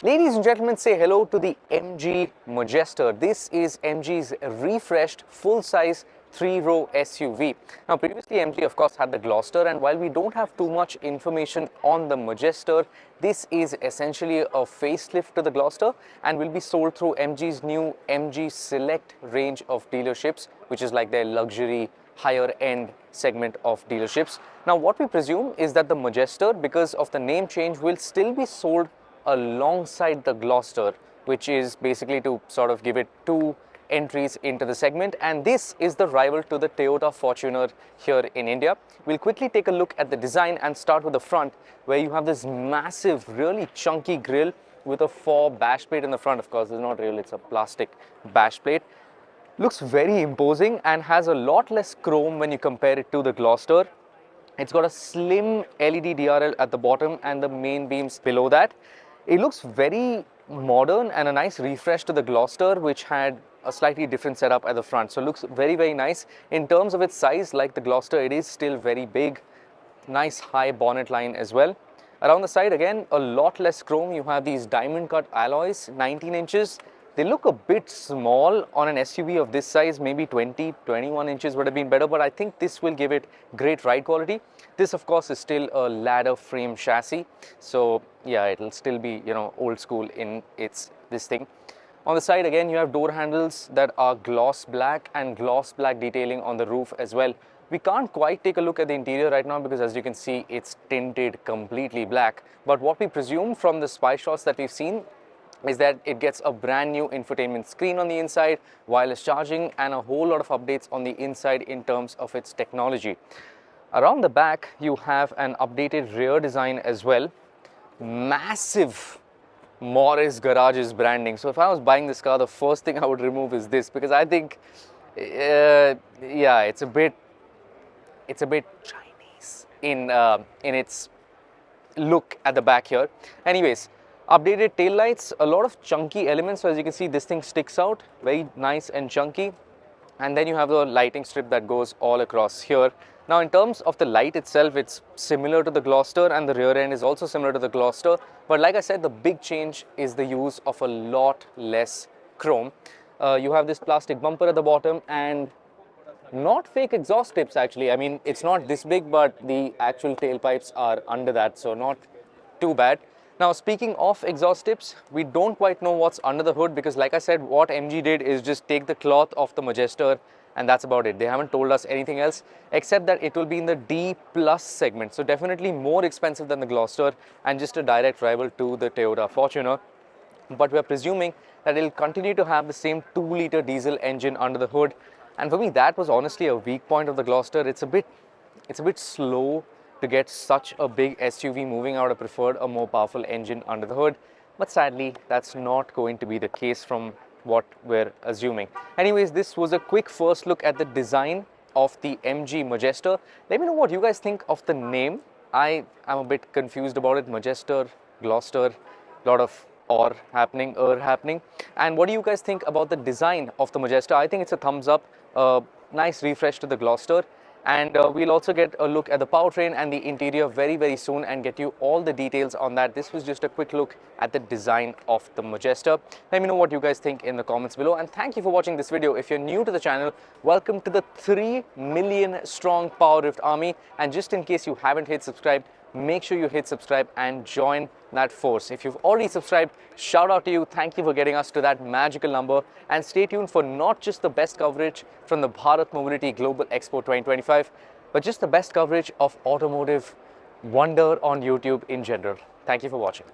Ladies and gentlemen, say hello to the MG Majestor. This is MG's refreshed full-size 3-row SUV. Now previously MG of course had the Gloster, and while we don't have too much information on the Majestor, this is essentially a facelift to the Gloster and will be sold through MG's new MG Select range of dealerships, which is like their luxury higher end segment of dealerships. Now what we presume is that the Majestor, because of the name change, will still be sold alongside the Gloster, which is basically to sort of give it two entries into the segment, and this is the rival to the Toyota Fortuner here in India. We'll quickly take a look at the design and start with the front, where you have this massive, really chunky grille with a 4 bash plate in the front. Of course, it's not real, it's a plastic bash plate. Looks very imposing and has a lot less chrome when you compare it to the Gloster. It's got a slim LED DRL at the bottom and the main beams below that. It looks very modern and a nice refresh to the Gloster, which had a slightly different setup at the front. So it looks very, very nice. In terms of its size, like the Gloster, it is still very big. Nice high bonnet line as well. Around the side, again, a lot less chrome. You have these diamond cut alloys, 19 inches. They look a bit small on an SUV of this size. Maybe 20, 21 inches would have been better, but I think this will give it great ride quality. This, of course, is still a ladder frame chassis. So yeah, it'll still be, you know, old school in this thing. On the side, again, you have door handles that are gloss black and gloss black detailing on the roof as well. We can't quite take a look at the interior right now because, as you can see, it's tinted completely black. But what we presume from the spy shots that we've seen is that it gets a brand new infotainment screen on the inside, wireless charging, and a whole lot of updates on the inside in terms of its technology. Around the back, you have an updated rear design as well. Massive Morris Garages branding. So if I was buying this car, the first thing I would remove is this, because I think, yeah, it's a bit Chinese in its look at the back here. Anyways, updated tail lights, a lot of chunky elements. So as you can see, this thing sticks out, very nice and chunky. And then you have the lighting strip that goes all across here. Now in terms of the light itself, it's similar to the Gloster, and the rear end is also similar to the Gloster. But like I said, the big change is the use of a lot less chrome. You have this plastic bumper at the bottom and not fake exhaust tips actually. I mean, it's not this big, but the actual tailpipes are under that, so not too bad. Now, speaking of exhaust tips, we don't quite know what's under the hood because, like I said, what MG did is just take the cloth off the Majestor and that's about it. They haven't told us anything else except that it will be in the D plus segment. So definitely more expensive than the Gloster and just a direct rival to the Toyota Fortuner. But we're presuming that it'll continue to have the same 2-liter diesel engine under the hood. And for me, that was honestly a weak point of the Gloster. It's a bit slow to get such a big SUV moving. I would have preferred a more powerful engine under the hood, but sadly that's not going to be the case from what we're assuming. Anyways, this was a quick first look at the design of the MG Majestor. Let me know what you guys think of the name. I am a bit confused about it. Majestor, Gloster, a lot of happening. And what do you guys think about the design of the Majestor? I think it's a thumbs up, nice refresh to the Gloster. And we'll also get a look at the powertrain and the interior very, very soon and get you all the details on that. This was just a quick look at the design of the Majestor. Let me know what you guys think in the comments below. And thank you for watching this video. If you're new to the channel, welcome to the 3 million strong PowerDrift army. And just in case you haven't hit subscribe, make sure you hit subscribe and join that force. If you've already subscribed, shout out to you. Thank you for getting us to that magical number, and stay tuned for not just the best coverage from the Bharat Mobility Global Expo 2025, but just the best coverage of automotive wonder on YouTube in general. Thank you for watching.